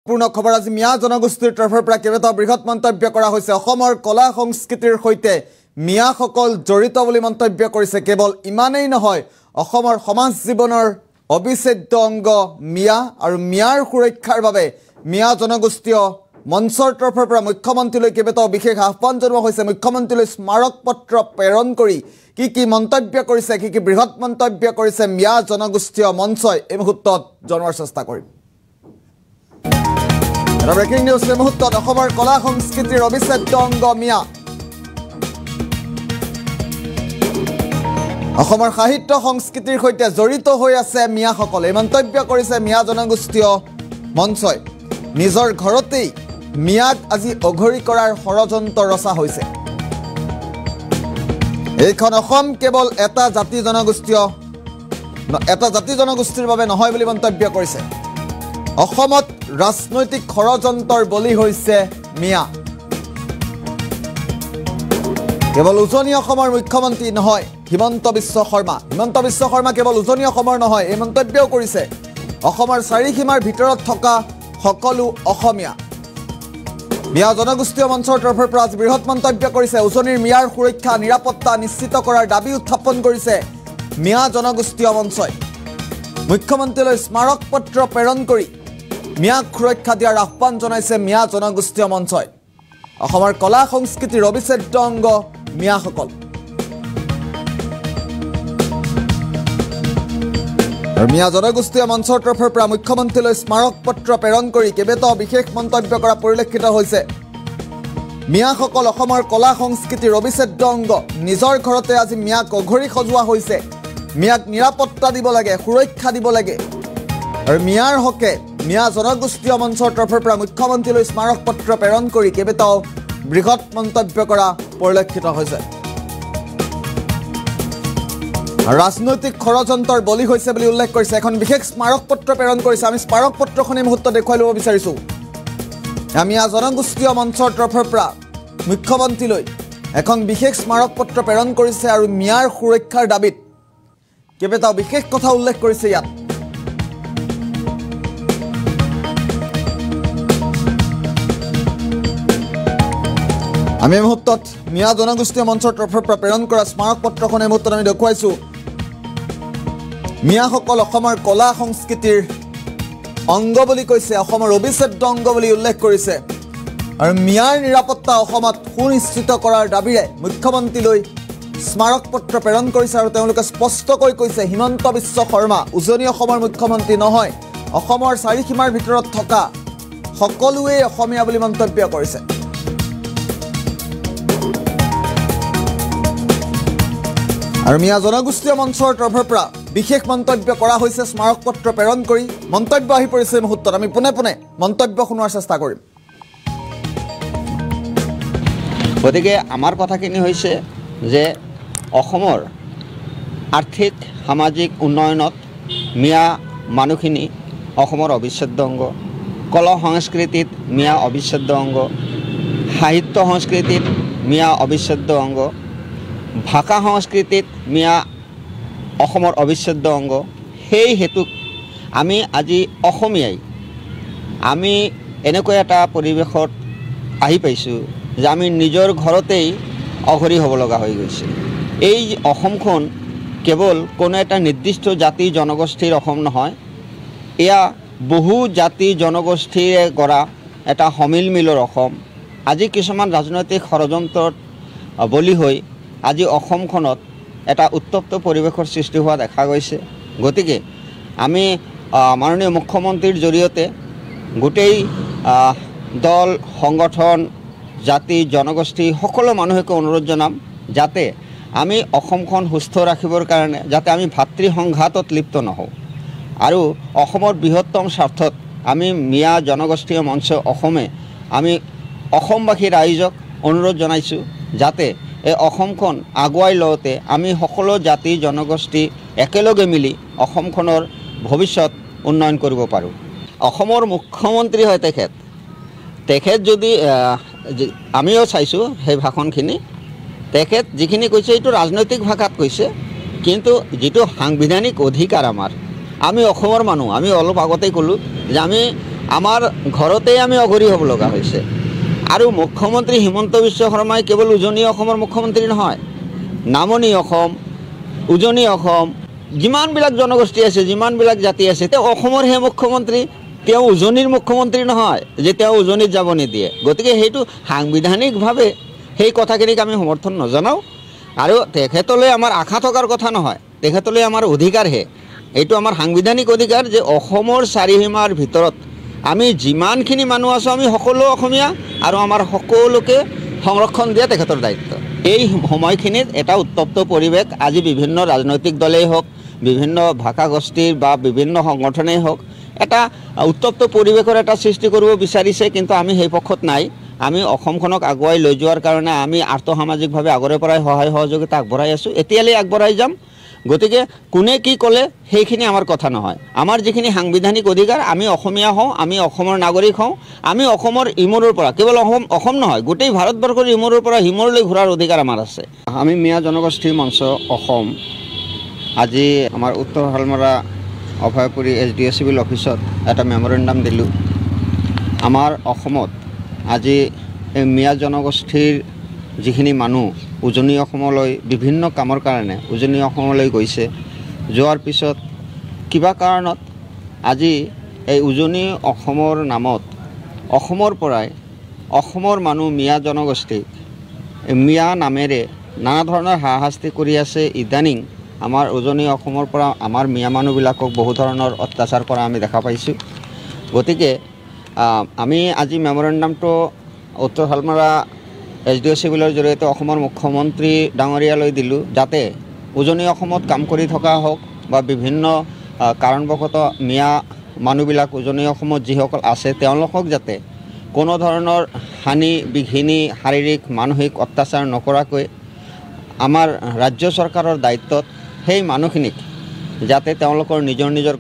পূৰ্ণ খবৰ আজি মিয়া জনগোষ্ঠীৰ তৰফৰ পৰা কেইবাটাও বৃহৎ মন্তব্য কৰা হৈছে অসমৰ কলা সংস্কৃতিৰ সৈতে মিয়াসকল জড়িত বুলি মন্তব্য কৰিছে কেৱল ইমানেই নহয় অসমৰ সমাজ জীৱনৰ অবিচ্ছেদ্য অংগ মিয়া আৰু মিয়াৰ সুৰক্ষাৰ বাবে মিয়া জনগোষ্ঠীয় মঞ্চৰ তৰফৰ পৰা মুখ্যমন্ত্ৰীলৈ কেইবাটাও বিশেষ আহ্বান জনোৱা হৈছে মুখ্যমন্ত্ৰীলৈ স্মাৰক পত্ৰ প্ৰেৰণ কৰি কি মন্তব্য কৰিছে কি বৃহৎ মন্তব্য কৰিছে মিয়া জনগোষ্ঠীয় মঞ্চই এই মুহূৰ্তত জনোৱাৰ চেষ্টা কৰিম ব্ৰেকিং নিউজ এই মুহূৰ্তত অসমৰ কলা সংস্কৃতিৰ অবিচ্ছেদ্য অংগ মিয়া অসমৰ সাহিত্য সংস্কৃতিৰ সৈতে জড়িত হৈ আছে মিয়াসকল এই মন্তব্য কৰিছে মিয়া জনগোষ্ঠীয় মঞ্চই নিজৰ ঘৰতেই মিয়াক আজি অঘৰী কৰাৰ ষড়যন্ত্ৰ ৰচা হৈছে এইখন অসম কেৱল এটা জাতি জনগোষ্ঠীৰ বাবে নহয় বুলি মন্তব্য কৰিছে অসমত ৰাজনৈতিক ষড়যন্ত্ৰৰ বলি হৈছে মিয়া কেৱল উজনি অসমৰ মুখ্যমন্ত্ৰী নহয় হিমন্ত বিশ্ব শৰ্মা কেৱল উজনি অসমৰ নহয় এই মন্তব্যও কৰিছে অসমৰ চাৰিসীমাৰ ভিতৰত থকা সকলো অসমীয়া মিয়া জনগোষ্ঠীয় মঞ্চৰ তৰফৰ পৰা আজি বৃহৎ মন্তব্য কৰিছে উজনিৰ মিয়াৰ সুৰক্ষা নিৰাপত্তা নিশ্চিত কৰাৰ দাবী উত্থাপন কৰিছে মিয়া জনগোষ্ঠীয় মঞ্চই মুখ্যমন্ত্ৰীলৈ স্মাৰক পত্ৰ প্ৰেৰণ কৰি মিয়াক সুৰক্ষা দিয়াৰ আহ্বান জনাইছে মিয়া জনগোষ্ঠীয় মঞ্চই অসমৰ কলা সংস্কৃতিৰ অবিচ্ছেদ্য অংগ মিয়াসকল আৰু মিয়া জনগোষ্ঠীয় মঞ্চৰ তৰফৰ পৰা মুখ্যমন্ত্ৰীলৈ স্মাৰক পত্ৰ প্ৰেৰণ কৰি কেইবাটাও বিশেষ মন্তব্য কৰা পৰিলক্ষিত হৈছে মিয়াসকল অসমৰ কলা সংস্কৃতিৰ অবিচ্ছেদ্য অংগ নিজৰ ঘৰতে আজি মিয়াক অঘৰী সজোৱা হৈছে মিয়াক নিৰাপত্তা দিব লাগে সুৰক্ষা দিব লাগে আৰু মিয়াৰ হকে মিয়া জনগোষ্ঠীয় মঞ্চৰ তৰফৰ পৰা মুখ্যমন্ত্ৰীলৈ স্মাৰক পত্ৰ প্ৰেৰণ কৰি কেইবাটাও বৃহৎ মন্তব্য কৰা পৰিলক্ষিত হৈছে ৰাজনৈতিক ষড়যন্ত্ৰৰ বলি হৈছে বুলি উল্লেখ কৰিছে এখন বিশেষ স্মাৰক পত্ৰ প্ৰেৰণ কৰিছে আমি স্মাৰক পত্ৰখন এই মুহূৰ্তত দেখুৱাই ল'ব বিচাৰিছোঁ মিয়া জনগোষ্ঠীয় মঞ্চৰ তৰফৰ পৰা মুখ্যমন্ত্ৰীলৈ এখন বিশেষ স্মাৰক পত্ৰ প্ৰেৰণ কৰিছে আৰু মিয়াৰ সুৰক্ষাৰ দাবীত কেইবাটাও বিশেষ কথা উল্লেখ কৰিছে ইয়াত আমি এই মুহূৰ্তত মিয়া জনগোষ্ঠীয় মঞ্চৰ তৰফৰ পৰা প্ৰেৰণ কৰা স্মাৰক পত্ৰখন এই মুহূৰ্তত আমি দেখুৱাইছোঁ মিয়াসকল অসমৰ কলা সংস্কৃতিৰ অংগ বুলি কৈছে অসমৰ অবিচ্ছেদ্য অংগ বুলি উল্লেখ কৰিছে আৰু মিয়াৰ নিৰাপত্তা অসমত সুনিশ্চিত কৰাৰ দাবীৰে মুখ্যমন্ত্ৰীলৈ স্মাৰক পত্ৰ প্ৰেৰণ কৰিছে আৰু তেওঁলোকে স্পষ্টকৈ কৈছে হিমন্ত বিশ্ব শৰ্মা উজনি অসমৰ মুখ্যমন্ত্ৰী নহয় অসমৰ চাৰিসীমাৰ ভিতৰত থকা সকলোৱে অসমীয়া বুলি মন্তব্য কৰিছে আৰু মিয়া জনগোষ্ঠীয় মঞ্চৰ তৰফৰ পৰা বিশেষ মন্তব্য কৰা হৈছে স্মাৰক পত্ৰ প্ৰেৰণ কৰি মন্তব্য আহি পৰিছে এই মুহূৰ্তত আমি পোনে মন্তব্য শুনোৱাৰ চেষ্টা কৰিম গতিকে আমাৰ কথাখিনি হৈছে যে অসমৰ আৰ্থিক সামাজিক উন্নয়নত মিয়া মানুহখিনি অসমৰ অবিচ্ছেদ্য অংগ কলা সংস্কৃতিত মিয়া অবিচ্ছেদ্য অংগ সাহিত্য সংস্কৃতিত মিয়া অবিচ্ছেদ্য অংগ ভাষা সংস্কৃতিত মিয়া অসমৰ অবিচ্ছেদ্য অংগ সেই হেতুক আমি আজি অসমীয়াই আমি এনেকুৱা এটা পৰিৱেশত আহি পাইছোঁ যে আমি নিজৰ ঘৰতেই অঘৰী হ'ব লগা হৈ গৈছে এই অসমখন কেৱল কোনো এটা নিৰ্দিষ্ট জাতি জনগোষ্ঠীৰ অসম নহয় এয়া বহু জাতি জনগোষ্ঠীৰে গঢ়া এটা সমিলমিলৰ অসম আজি কিছুমান ৰাজনৈতিক ষড়যন্ত্ৰত বলি হৈ আজি অসমখনত এটা উত্তপ্ত পৰিৱেশৰ সৃষ্টি হোৱা দেখা গৈছে গতিকে আমি মাননীয় মুখ্যমন্ত্ৰীৰ জৰিয়তে গোটেই দল সংগঠন জাতি জনগোষ্ঠী সকলো মানুহকে অনুৰোধ জনাম যাতে আমি অসমখন সুস্থ ৰাখিবৰ কাৰণে যাতে আমি ভাতৃ সংঘাতত লিপ্ত নহওঁ আৰু অসমৰ বৃহত্তম স্বাৰ্থত আমি মিয়া জনগোষ্ঠীয় মঞ্চ অসমে আমি অসমবাসী ৰাইজক অনুৰোধ জনাইছোঁ যাতে এই অসমখন আগুৱাই লওঁতে আমি সকলো জাতি জনগোষ্ঠী একেলগে মিলি অসমখনৰ ভৱিষ্যত উন্নয়ন কৰিব পাৰোঁ অসমৰ মুখ্যমন্ত্ৰী হয় তেখেত যদি আমিও চাইছোঁ সেই ভাষণখিনি তেখেত যিখিনি কৈছে এইটো ৰাজনৈতিক ভাষাত কৈছে কিন্তু যিটো সাংবিধানিক অধিকাৰ আমি অসমৰ মানুহ আমি অলপ আগতেই ক'লোঁ যে আমি আমাৰ ঘৰতেই আমি অঘৰী হ'ব লগা হৈছে। আৰু মুখ্যমন্ত্ৰী হিমন্ত বিশ্ব শৰ্মাই কেৱল উজনি অসমৰ মুখ্যমন্ত্ৰী নহয়, নামনি অসম, উজনি অসম, যিমানবিলাক জনগোষ্ঠী আছে, যিমানবিলাক জাতি আছে, তেওঁ অসমৰ হে মুখ্যমন্ত্ৰী, তেওঁ উজনিৰ মুখ্যমন্ত্ৰী নহয় যে তেওঁ উজনিত যাব নিদিয়ে। গতিকে সেইটো সাংবিধানিকভাৱে সেই কথাখিনিক আমি সমৰ্থন নজনাওঁ। আৰু তেখেতলৈ আমাৰ আশা থকাৰ কথা নহয়, তেখেতলৈ আমাৰ অধিকাৰহে। এইটো আমাৰ সাংবিধানিক অধিকাৰ যে অসমৰ চাৰিসীমাৰ ভিতৰত আমি যিমানখিনি মানুহ আছোঁ আমি সকলো অসমীয়া, আৰু আমাৰ সকলোকে সংৰক্ষণ দিয়া তেখেতৰ দায়িত্ব। এই সময়খিনিত এটা উত্তপ্ত পৰিৱেশ আজি বিভিন্ন ৰাজনৈতিক দলেই হওক, বিভিন্ন ভাষা গোষ্ঠীৰ বা বিভিন্ন সংগঠনেই হওক এটা উত্তপ্ত পৰিৱেশৰ এটা সৃষ্টি কৰিব বিচাৰিছে, কিন্তু আমি সেই পক্ষত নাই। আমি অসমখনক আগুৱাই লৈ যোৱাৰ কাৰণে আমি আৰ্থসামাজিকভাৱে আগৰে পৰাই সহায় সহযোগিতা আগবঢ়াই আছোঁ, এতিয়ালৈ আগবঢ়াই যাম। গতিকে কোনে কি ক'লে সেইখিনি আমাৰ কথা নহয়। আমাৰ যিখিনি সাংবিধানিক অধিকাৰ, আমি অসমীয়া হওঁ, আমি অসমৰ নাগৰিক হওঁ, আমি অসমৰ ইমূৰৰ পৰা, কেৱল অসম নহয় গোটেই ভাৰতবৰ্ষৰ ইমূৰৰ পৰা সিমূৰলৈ ঘূৰাৰ অধিকাৰ আমাৰ আছে। আমি মিয়া জনগোষ্ঠী মঞ্চ অসম আজি আমাৰ উত্তৰ শালমৰা অভয়পুৰী SDO চিভিল অফিচত এটা মেমৰেণ্ডাম দিলোঁ। আমাৰ অসমত আজি এই মিয়া জনগোষ্ঠীৰ যিখিনি মানুহ উজনি অসমলৈ বিভিন্ন কামৰ কাৰণে উজনি অসমলৈ গৈছে, যোৱাৰ পিছত কিবা কাৰণত আজি এই উজনি অসমৰ নামত অসমৰ পৰাই অসমৰ মানুহ মিয়া জনগোষ্ঠীক মিয়া নামেৰে নানা ধৰণৰ হাৰাশাস্তি কৰি আছে। ইদানিং আমাৰ উজনি অসমৰ পৰা আমাৰ মিয়া মানুহবিলাকক বহু ধৰণৰ অত্যাচাৰ কৰা আমি দেখা পাইছোঁ। গতিকে আমি আজি মেমৰেণ্ডামটো উত্তৰ শালমৰা SDO চিভিলৰ জৰিয়তে অসমৰ মুখ্যমন্ত্ৰী ডাঙৰীয়ালৈ দিলোঁ, যাতে উজনি অসমত কাম কৰি থকা হওক বা বিভিন্ন কাৰণবশতঃ মিয়া মানুহবিলাক উজনি অসমত যিসকল আছে তেওঁলোকক যাতে কোনো ধৰণৰ হানি বিঘিনি শাৰীৰিক মানসিক অত্যাচাৰ নকৰাকৈ আমাৰ ৰাজ্য চৰকাৰৰ দায়িত্বত সেই মানুহখিনিক যাতে তেওঁলোকৰ নিজৰ